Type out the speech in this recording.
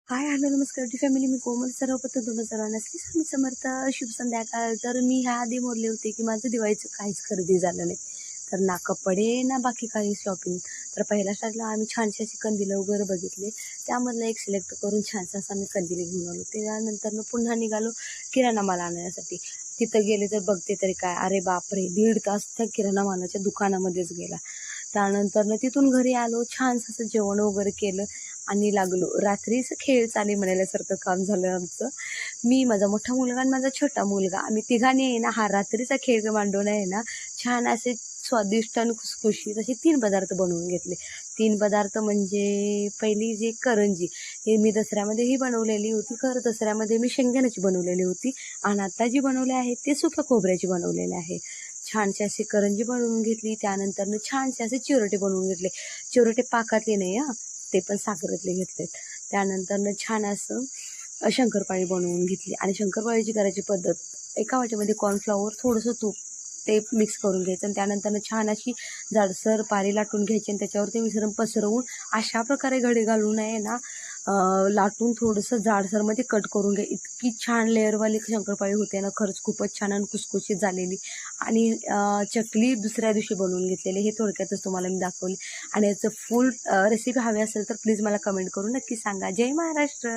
हाय, hello, नमस्कार T family. मी कोमल. सर्वप्रथम तुम्हा सर्वांना श्री स्वामी समर्थ. शुभ संध्याकाळ. तर मी ह्या आधी बोलले होते की माझं दिवाळीचं काहीच खरेदी झालं नाही. तर ना कपडे ना बाकी काही शॉपिंग. तर पहिल्या स्टार्टला आम्ही छानशी अशी कंदिलं वगैरे बघितले. त्यामधलं एक सिलेक्ट करून छानसा असा आम्ही कंदिले घेऊन आलो. त्यानंतर पुन्हा निघालो किराणा माल आणण्यासाठी. तिथं गेले तर बघते तरी काय, अरे बापरे, 1.5 तास त्या किराणा मालाच्या दुकानामध्येच गेला. त्यानंतर तिथून घरी आलो, छानसं असं जेवण वगैरे केलं आणि लागलो. रात्रीचं खेळ चाली म्हणाल्यासारखं काम झालं आमचं. मी, माझा मोठा मुलगा आणि माझा छोटा मुलगा, आम्ही तिघांनी आहे ना हा रात्रीचा खेळ मांडून आहे ना छान असे स्वादिष्ट आणि खुसखुशीत असे 3 पदार्थ बनवून घेतले. 3 पदार्थ म्हणजे पहिली जी करंजी, हे मी दसऱ्यामध्येही बनवलेली होती. खरं दसऱ्यामध्ये मी शेंगदाण्याची बनवलेली होती आणि आता जी बनवली आहे ते सुक्या खोबऱ्याची बनवलेली आहे. छानशी अशी करंजी बनवून घेतली. त्यानंतर छानसे असे चिरोटे बनवून घेतले. चिरोटे पाकातले नाही हां, ते पण साखरेतले घेतलेत. त्यानंतर छान असं शंकरपाळी बनवून घेतली आणि शंकरपाळीची करायची पद्धत, एका वाटीमध्ये कॉर्नफ्लॉवर, थोडंसं तूप, ते मिक्स करून घ्यायचं आणि त्यानंतर छान अशी जाडसर पारी लाटून घ्यायची आणि त्याच्यावरती मिश्रण पसरवून अशा प्रकारे घडी घालून आहे ना लाटून थोडंसं जाडसरमध्ये कट करून घ्या. इतकी छान लेअरवाली शंकरपाळी होते ना, खरंच खूपच छान आणि खुसखुशीत झालेली. आणि चकली दुसऱ्या दिवशी बनवून घेतलेली, हे थोडक्यातच तुम्हाला मी दाखवली. आणि याचं फुल रेसिपी हवी असेल तर प्लीज मला कमेंट करून नक्की सांगा. जय महाराष्ट्र.